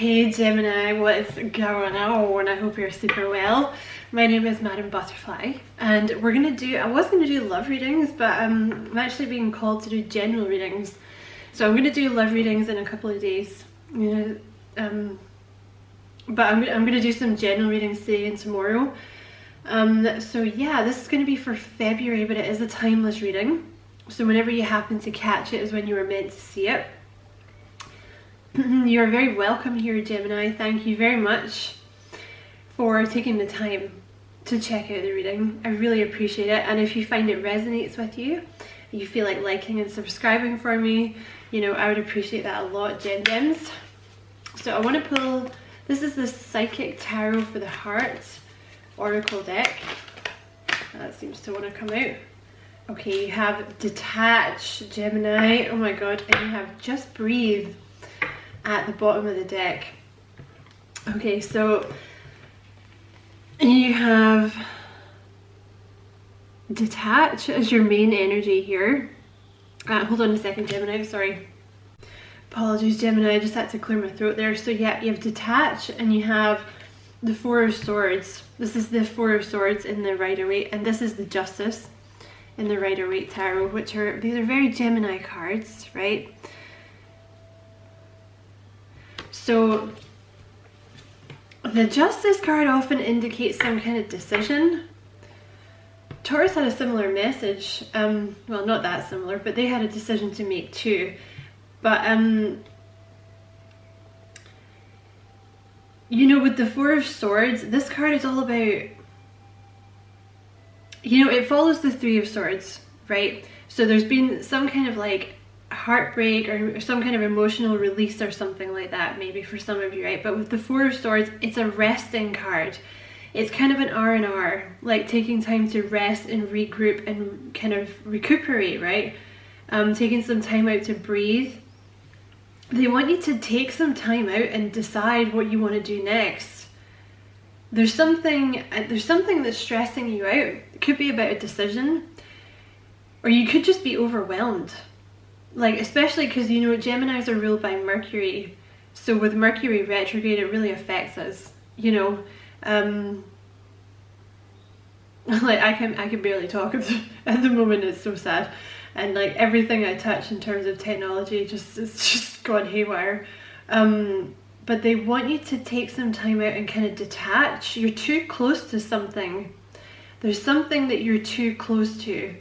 Hey Gemini, what is going on? I hope you're super well. My name is Madam Butterfly and I was gonna do love readings, but I'm actually being called to do general readings. So I'm gonna do love readings in a couple of days. But I'm gonna do some general readings today and tomorrow. So yeah, this is gonna be for February, but it is a timeless reading. So whenever you happen to catch it is when you were meant to see it. You're very welcome here, Gemini. Thank you very much for taking the time to check out the reading. I really appreciate it. And if you find it resonates with you, you feel like liking and subscribing for me, you know, I would appreciate that a lot, Gems. So I want to pull, this is the Psychic Tarot for the Heart Oracle deck. That seems to want to come out. Okay, you have Detach, Gemini. Oh my god, and you have Just Breathe at the bottom of the deck. Okay, so you have Detach as your main energy here. Hold on a second, Gemini, sorry. Apologies, Gemini, I just had to clear my throat there. So yeah, you have Detach and you have the Four of Swords. This is the Four of Swords in the Rider-Waite, and this is the Justice in the Rider-Waite Tarot, these are very Gemini cards, right? So the Justice card often indicates some kind of decision. Taurus had a similar message, well, not that similar, but they had a decision to make too. But you know, with the Four of Swords, this card is all about, you know, it follows the Three of Swords, right? So there's been some kind of like heartbreak or some kind of emotional release or something like that, maybe for some of you, right? But with the Four of Swords, it's a resting card. It's kind of an R&R, like taking time to rest and regroup and kind of recuperate, right? Taking some time out to breathe. They want you to take some time out and decide what you want to do next. There's something that's stressing you out. It could be about a decision, or you could just be overwhelmed. Like, especially because, you know, Geminis are ruled by Mercury. So with Mercury retrograde, it really affects us, you know. Like, I can barely talk at the moment. It's so sad. And like everything I touch in terms of technology, it's just gone haywire. But they want you to take some time out and kind of detach. You're too close to something. There's something that you're too close to.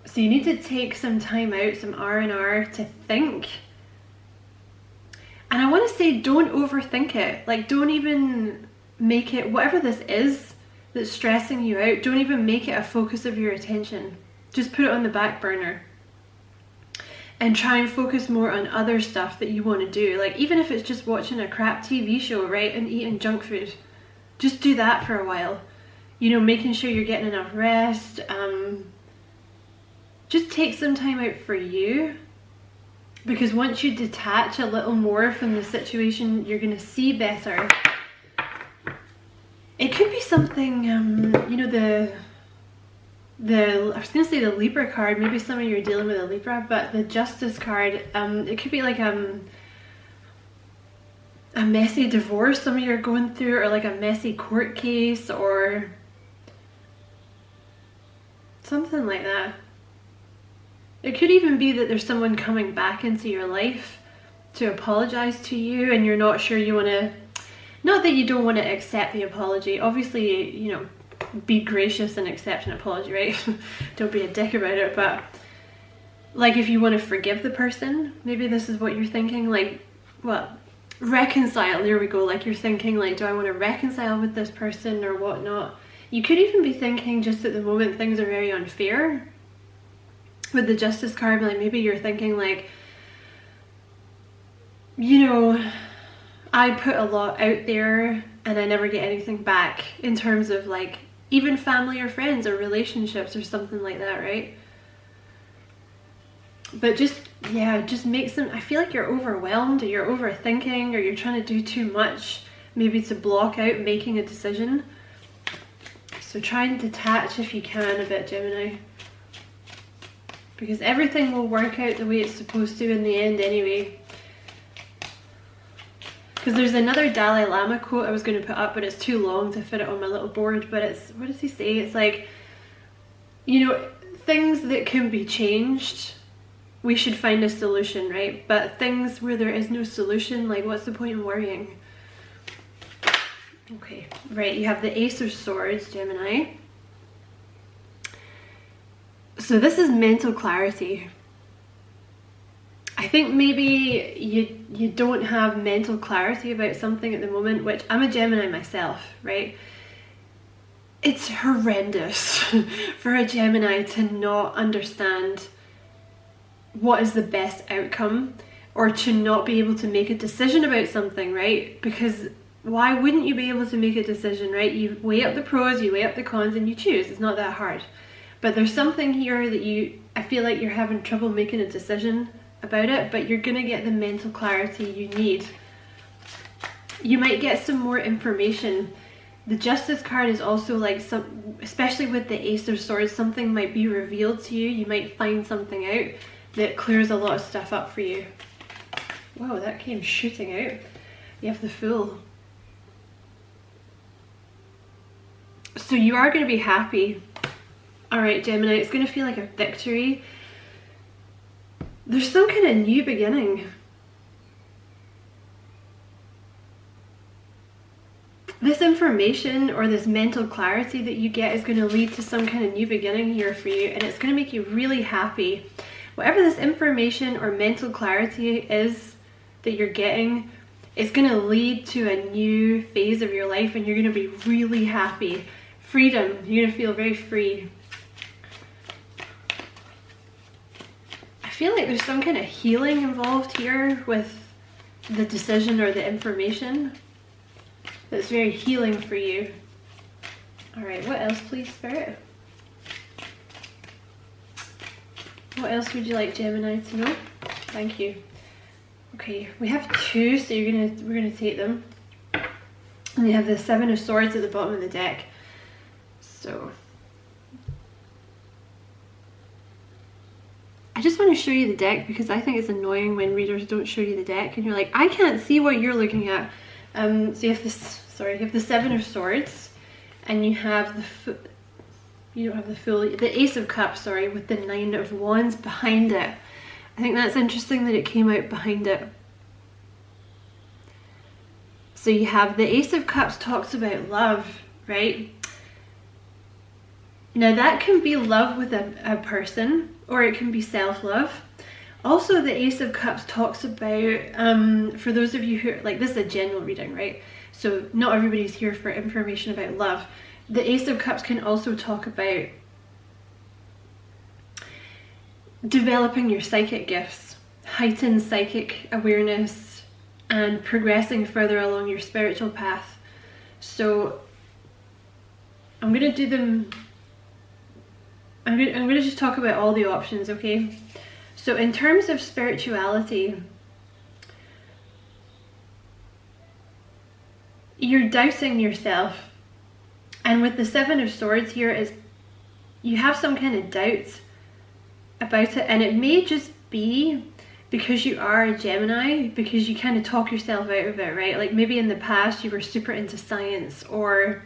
So you need to take some time out, some R&R to think. And I want to say, don't overthink it. Like, don't even make it, whatever this is that's stressing you out, don't even make it a focus of your attention. Just put it on the back burner. And try and focus more on other stuff that you want to do. Like, even if it's just watching a crap TV show, right, and eating junk food. Just do that for a while. You know, making sure you're getting enough rest. Just take some time out for you, because once you detach a little more from the situation, you're going to see better. It could be something, you know, I was going to say the Libra card, maybe some of you are dealing with a Libra, but the Justice card, it could be like a messy divorce some of you are going through, or like a messy court case, or something like that. It could even be that there's someone coming back into your life to apologize to you, and you're not sure you want to, not that you don't want to accept the apology. Obviously, you know, be gracious and accept an apology, right? Don't be a dick about it. But like, if you want to forgive the person, maybe this is what you're thinking, like, well, reconcile, there we go. Like, you're thinking like, do I want to reconcile with this person or whatnot? You could even be thinking, just at the moment things are very unfair. With the Justice card, like, maybe you're thinking like, you know, I put a lot out there and I never get anything back, in terms of like even family or friends or relationships or something like that, right? But just, yeah, just make some, I feel like you're overwhelmed, or you're overthinking, or you're trying to do too much, maybe to block out making a decision. So try and detach if you can a bit, Gemini. Because everything will work out the way it's supposed to in the end anyway. Because there's another Dalai Lama quote I was going to put up, but it's too long to fit it on my little board. But it's, what does he say? It's like, you know, things that can be changed, we should find a solution, right? But things where there is no solution, like what's the point in worrying? Okay, right, you have the Ace of Swords, Gemini. So this is mental clarity. I think maybe you don't have mental clarity about something at the moment, which I'm a Gemini myself, right? It's horrendous for a Gemini to not understand what is the best outcome, or to not be able to make a decision about something, right? Because why wouldn't you be able to make a decision, right? You weigh up the pros, you weigh up the cons, and you choose. It's not that hard. But there's something here that I feel like you're having trouble making a decision about it, but you're gonna get the mental clarity you need. You might get some more information. The Justice card is also like especially with the Ace of Swords, something might be revealed to you. You might find something out that clears a lot of stuff up for you. Whoa, that came shooting out. You have the Fool. So you are going to be happy. Alright, Gemini, it's going to feel like a victory. There's some kind of new beginning. This information or this mental clarity that you get is going to lead to some kind of new beginning here for you, and it's going to make you really happy. Whatever this information or mental clarity is that you're getting, it's going to lead to a new phase of your life, and you're going to be really happy. Freedom. You're going to feel very free. I feel like there's some kind of healing involved here with the decision or the information. That's very healing for you. Alright, what else please, Spirit? What else would you like Gemini to know? Thank you. Okay, we have two, so we're gonna take them. And you have the Seven of Swords at the bottom of the deck. So I just want to show you the deck because I think it's annoying when readers don't show you the deck and you're like, I can't see what you're looking at. So you have this, you have the Seven of Swords, and you have you don't have the Fool, the Ace of Cups, sorry, with the Nine of Wands behind it. I think that's interesting that it came out behind it. So you have the Ace of Cups talks about love, right? Now that can be love with a person, or it can be self-love. Also, the Ace of Cups talks about, for those of you who, like, this is a general reading, right? So not everybody's here for information about love. The Ace of Cups can also talk about developing your psychic gifts, heightened psychic awareness, and progressing further along your spiritual path. So I'm going to do them, I'm going to just talk about all the options, okay? So in terms of spirituality, you're doubting yourself. And with the Seven of Swords here, is you have some kind of doubt about it. And it may just be because you are a Gemini, because you kind of talk yourself out of it, right? Like maybe in the past you were super into science, or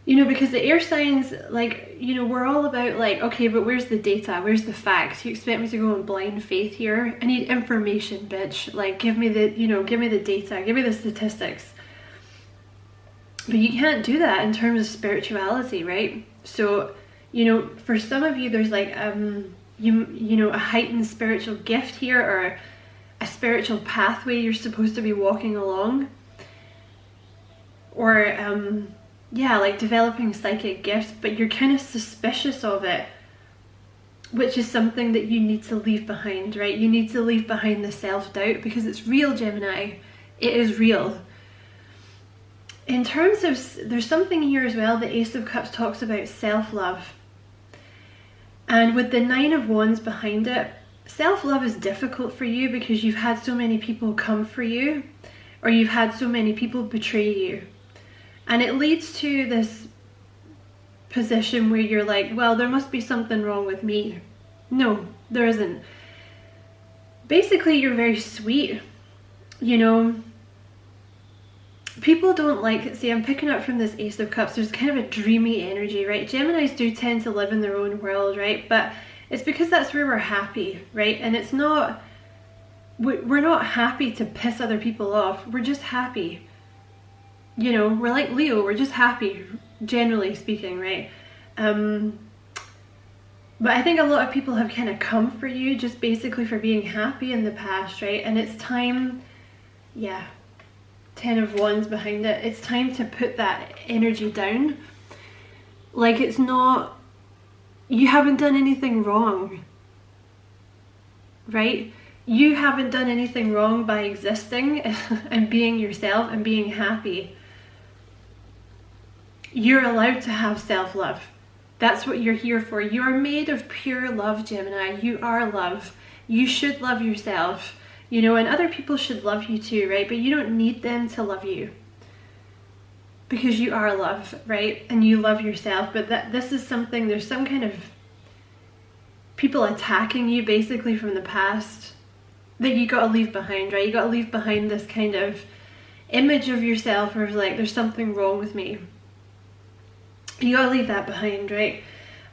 you know, because the air signs, like, you know, we're all about like, okay, but where's the data? Where's the facts? You expect me to go in blind faith here? I need information, bitch. Like, give me the, you know, give me the data, give me the statistics. But you can't do that in terms of spirituality, right? So, you know, for some of you, there's like, you know, a heightened spiritual gift here, or a spiritual pathway you're supposed to be walking along. Or, yeah, like developing psychic gifts, but you're kind of suspicious of it, which is something that you need to leave behind, right? You need to leave behind the self-doubt because it's real, Gemini. It is real. In terms of, there's something here as well, the Ace of Cups talks about self-love. And with the Nine of Wands behind it, self-love is difficult for you because you've had so many people come for you, or you've had so many people betray you. And it leads to this position where you're like, well, there must be something wrong with me. No, there isn't. Basically, you're very sweet, you know, people don't like, see, I'm picking up from this Ace of Cups, there's kind of a dreamy energy, right? Geminis do tend to live in their own world, right? But it's because that's where we're happy, right? And it's not, we're not happy to piss other people off. We're just happy. You know, we're like Leo, we're just happy, generally speaking, right? But I think a lot of people have kind of come for you just basically for being happy in the past, right? And it's time, yeah, 10 of Wands behind it. It's time to put that energy down. Like, it's not, you haven't done anything wrong, right? You haven't done anything wrong by existing and being yourself and being happy. You're allowed to have self-love. That's what you're here for. You are made of pure love, Gemini. You are love. You should love yourself, you know, and other people should love you too, right? But you don't need them to love you because you are love, right? And you love yourself. But this is something, there's some kind of people attacking you basically from the past that you got to leave behind, right? You got to leave behind this kind of image of yourself where it's like, there's something wrong with me. You gotta leave that behind, right?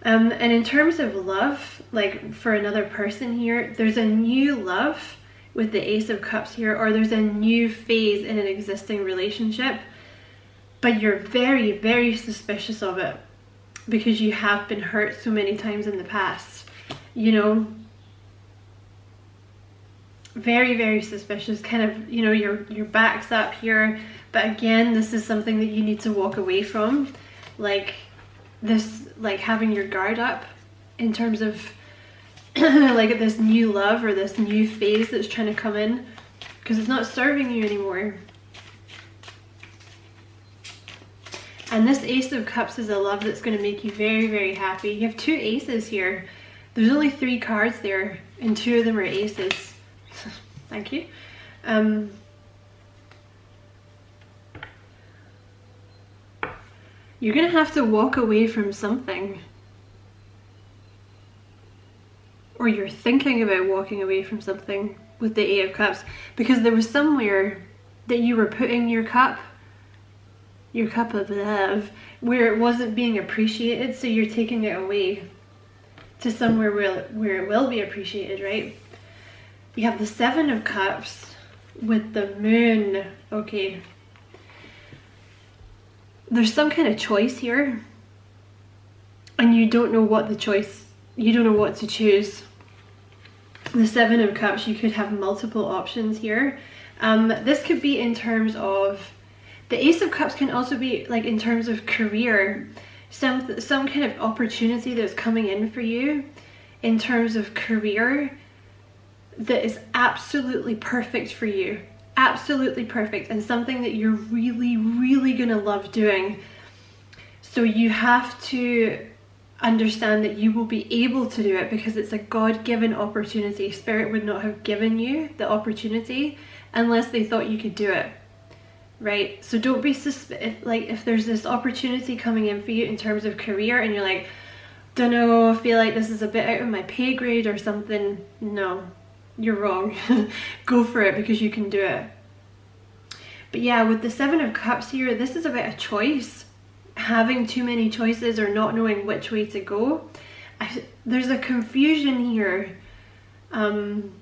And in terms of love, like for another person here, there's a new love with the Ace of Cups here, or there's a new phase in an existing relationship, but you're very, very suspicious of it because you have been hurt so many times in the past, you know? Very, very suspicious, kind of, you know, your back's up here, but again, this is something that you need to walk away from. Like this, like having your guard up in terms of like this new love or this new phase that's trying to come in, because it's not serving you anymore. And this Ace of Cups is a love that's going to make you very, very happy. You have 2 aces here. There's only 3 cards there and 2 of them are aces. Thank you. You're going to have to walk away from something. Or you're thinking about walking away from something with the 8 of Cups. Because there was somewhere that you were putting your cup of love, where it wasn't being appreciated. So you're taking it away to somewhere where it will be appreciated, right? You have the 7 of Cups with the Moon. Okay. There's some kind of choice here and you don't know what you don't know what to choose. The 7 of Cups, you could have multiple options here. This could be in terms of, the Ace of Cups can also be like in terms of career, some kind of opportunity that's coming in for you in terms of career that is absolutely perfect for you. Absolutely perfect, and something that you're really, really gonna love doing. So you have to understand that you will be able to do it because it's a God-given opportunity. Spirit would not have given you the opportunity unless they thought you could do it, right? So don't be like, if there's this opportunity coming in for you in terms of career and you're like, don't know, I feel like this is a bit out of my pay grade or something. No, you're wrong. Go for it because you can do it. But yeah, with the 7 of Cups here, this is about a choice. Having too many choices or not knowing which way to go. There's a confusion here. And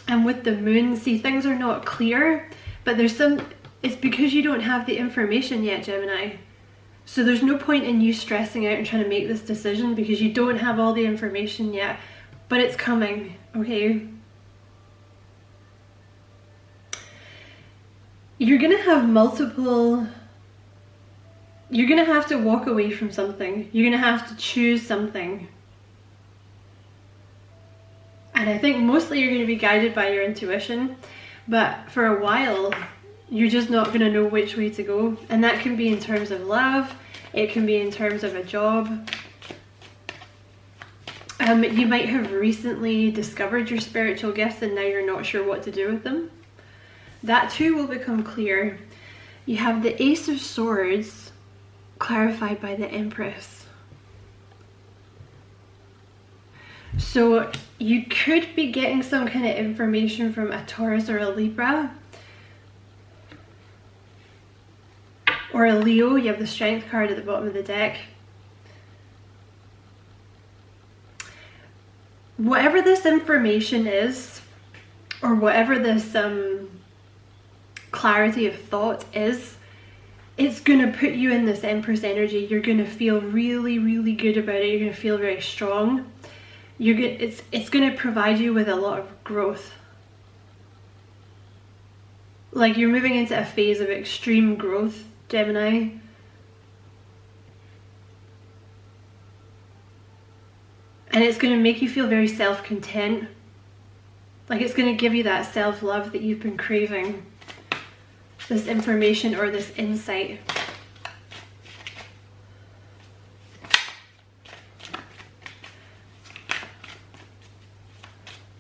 with the Moon, see, things are not clear, but it's because you don't have the information yet, Gemini. So there's no point in you stressing out and trying to make this decision because you don't have all the information yet, but it's coming, okay? You're gonna have you're gonna have to walk away from something. You're gonna have to choose something. And I think mostly you're gonna be guided by your intuition, but for a while, you're just not gonna know which way to go. And that can be in terms of love, it can be in terms of a job. You might have recently discovered your spiritual gifts and now you're not sure what to do with them. That too will become clear. You have the Ace of Swords clarified by the Empress. So you could be getting some kind of information from a Taurus or a Libra. Or a Leo, you have the Strength card at the bottom of the deck. Whatever this information is, or whatever this clarity of thought is, it's going to put you in this Empress energy. You're going to feel really, really good about it. You're going to feel very strong. It's going to provide you with a lot of growth. Like you're moving into a phase of extreme growth, Gemini. And it's going to make you feel very self-content. Like it's going to give you that self-love that you've been craving. This information or this insight.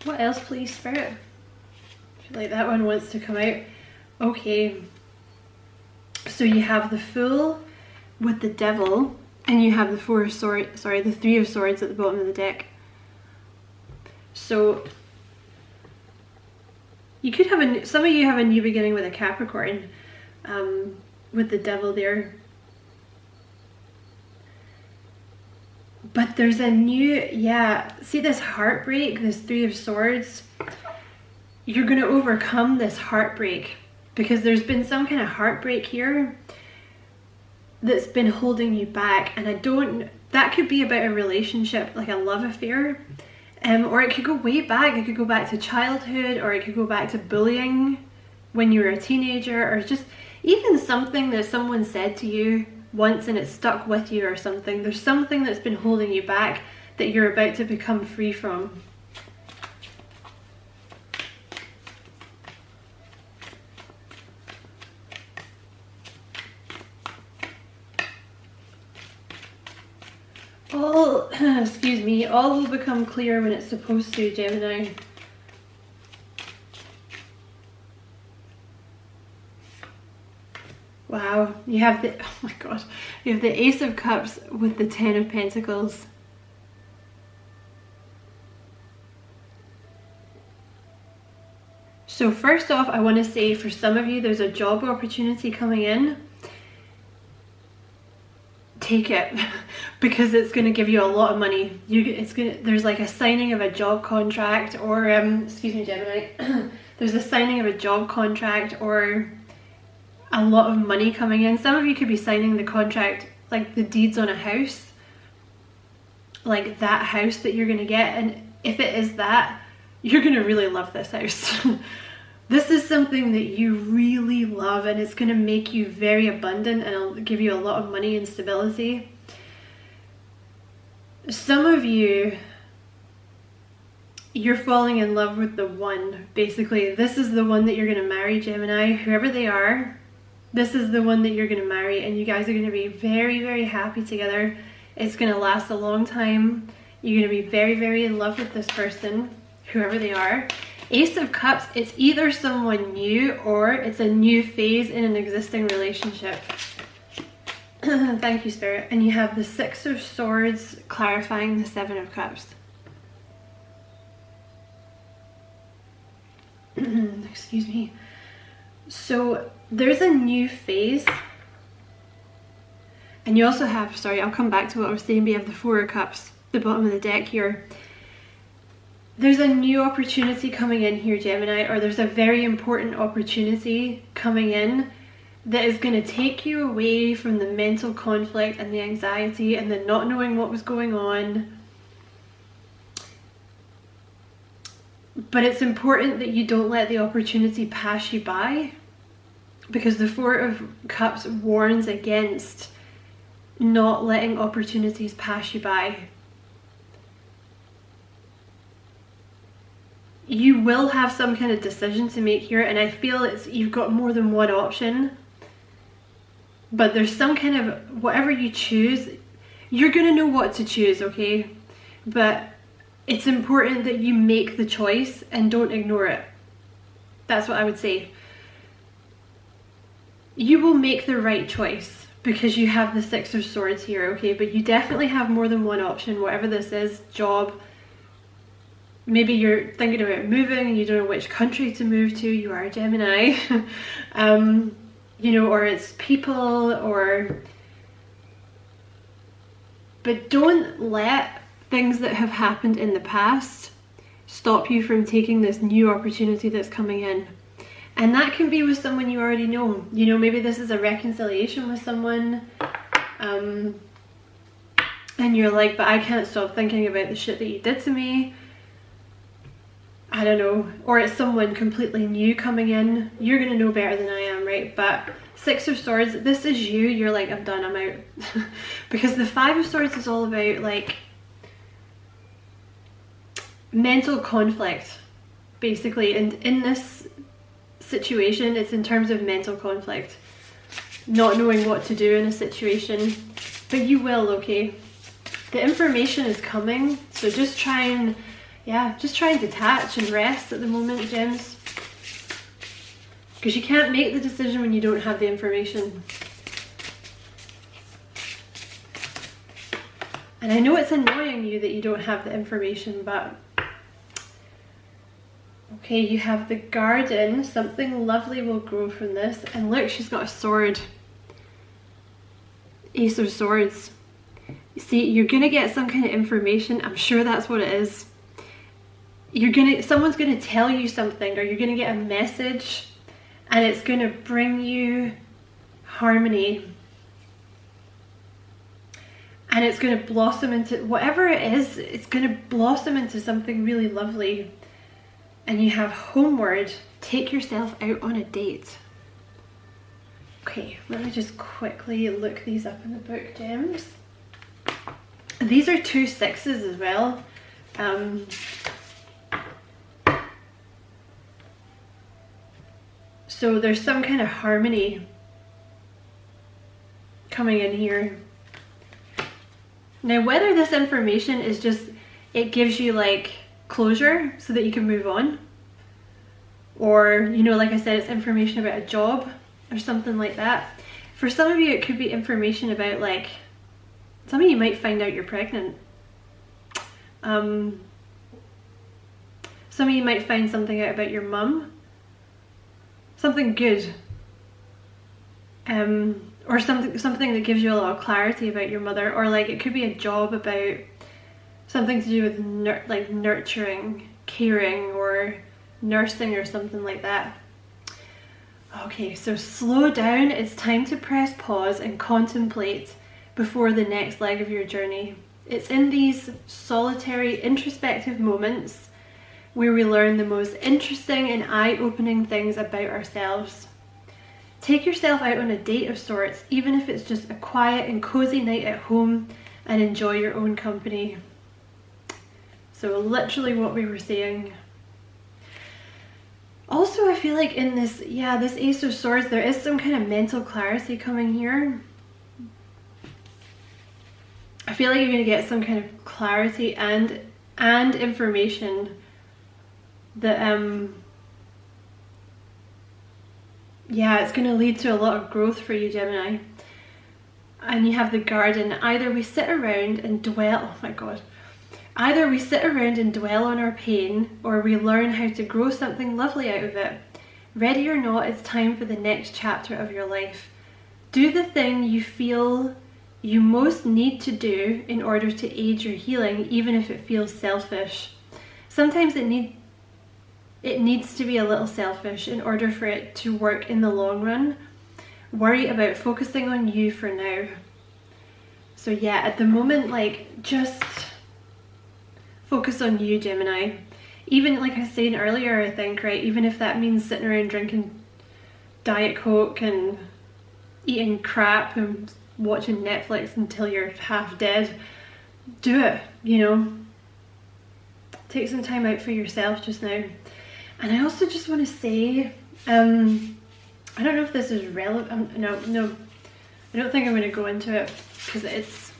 What else, please, Spirit? I feel like that one wants to come out. Okay. So you have the Fool with the Devil, and you have the Three of Swords at the bottom of the deck. So you could have some of you have a new beginning with a Capricorn, with the Devil there. But there's a new, see this heartbreak, this Three of Swords. You're going to overcome this heartbreak because there's been some kind of heartbreak here that's been holding you back. And that could be about a relationship, like a love affair. Or it could go way back. It could go back to childhood, or it could go back to bullying when you were a teenager, or just even something that someone said to you once and it stuck with you or something. There's something that's been holding you back that you're about to become free from. Excuse me, all will become clear when it's supposed to, Gemini. Wow, you have the, oh my god, you have the Ace of Cups with the Ten of Pentacles. So first off, I want to say for some of you, there's a job opportunity coming in. Take it, because it's going to give you a lot of money. There's like a signing of a job contract, or excuse me, Gemini. There's a signing of a job contract or a lot of money coming in. Some of you could be signing the contract, like the deeds on a house, like that house that you're going to get. And if it is that, you're going to really love this house. This is something that you really love, and it's going to make you very abundant, and it'll give you a lot of money and stability. Some of you, you're falling in love with the one. Basically, this is the one that you're going to marry, Gemini, whoever they are. This is the one that you're going to marry, and you guys are going to be very, very happy together. It's going to last a long time. You're going to be very, very in love with this person, whoever they are. Ace of Cups, it's either someone new or it's a new phase in an existing relationship. Thank you, Spirit. And you have the Six of Swords clarifying the Seven of Cups. Excuse me. So there's a new phase. And you also have, sorry, I'll come back to what I was saying, but you have the Four of Cups, the bottom of the deck here. There's a new opportunity coming in here, Gemini, or there's a very important opportunity coming in that is going to take you away from the mental conflict and the anxiety and the not knowing what was going on. But it's important that you don't let the opportunity pass you by, because the Four of Cups warns against not letting opportunities pass you by. You will have some kind of decision to make here, and I feel you've got more than one option, but there's some kind of, whatever you choose, you're going to know what to choose, okay? But it's important that you make the choice and don't ignore it. That's what I would say. You will make the right choice because you have the Six of Swords here, okay? But you definitely have more than one option, whatever this is, job. Maybe you're thinking about moving and you don't know which country to move to. You are a Gemini. you know, or it's people, but don't let things that have happened in the past stop you from taking this new opportunity that's coming in. And that can be with someone you already know. You know, maybe this is a reconciliation with someone, and you're like, but I can't stop thinking about the shit that you did to me. I don't know. Or it's someone completely new coming in. You're gonna know better than I am, right? But Six of Swords, this is you. You're like, I'm done, I'm out. Because the Five of Swords is all about like mental conflict, basically. And in this situation, it's in terms of mental conflict, not knowing what to do in a situation. But you will, okay? The information is coming, so just try and, yeah, just try and detach and rest at the moment, gems. Because you can't make the decision when you don't have the information. And I know it's annoying you that you don't have the information, but okay, you have the garden. Something lovely will grow from this. And look, she's got a sword. Ace of Swords. You see, you're gonna get some kind of information. I'm sure that's what it is. Someone's gonna tell you something, or you're gonna get a message, and it's gonna bring you harmony. And it's gonna blossom into, whatever it is, it's gonna blossom into something really lovely. And you have homeward, take yourself out on a date. Okay, let me just quickly look these up in the book, gems. These are 2 sixes as well. So there's some kind of harmony coming in here. Now, whether this information is just, it gives you like closure so that you can move on, or, you know, like I said, it's information about a job or something like that. For some of you, it could be information about, like, some of you might find out you're pregnant. Some of you might find something out about your mum. Something good. Or something that gives you a lot of clarity about your mother. Or like, it could be a job about something to do with like nurturing, caring, or nursing, or something like that. Okay, so slow down. It's time to press pause and contemplate before the next leg of your journey. It's in these solitary, introspective moments where we learn the most interesting and eye-opening things about ourselves. Take yourself out on a date of sorts, even if it's just a quiet and cozy night at home, and enjoy your own company. So literally what we were saying. Also, I feel like in this, yeah, this Ace of Swords, there is some kind of mental clarity coming here. I feel like you're going to get some kind of clarity and information that, yeah, it's going to lead to a lot of growth for you, Gemini. And you have the garden. Either we sit around and dwell, oh my god. Either we sit around and dwell on our pain, or we learn how to grow something lovely out of it. Ready or not, it's time for the next chapter of your life. Do the thing you feel you most need to do in order to aid your healing, even if it feels selfish. Sometimes it needs to be a little selfish in order for it to work in the long run. Worry about focusing on you for now. So yeah, at the moment, like, just focus on you, Gemini. Even like I was saying earlier, I think, right, even if that means sitting around drinking Diet Coke and eating crap and watching Netflix until you're half dead, do it, you know. Take some time out for yourself just now. And I also just want to say, I don't know if this is relevant. No, I don't think I'm going to go into it because it's,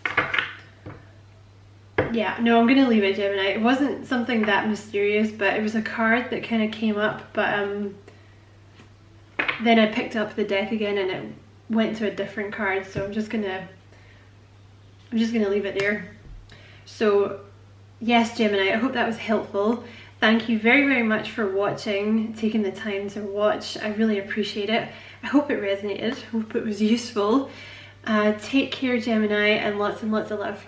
yeah, no, I'm going to leave it, Gemini. It wasn't something that mysterious, but it was a card that kind of came up, but then I picked up the deck again and it went to a different card, so I'm just gonna leave it there. So yes, Gemini, I hope that was helpful. thank you very, very much for watching, taking the time to watch. I really appreciate it. I hope it resonated, hope it was useful. Take care, Gemini, and lots of love.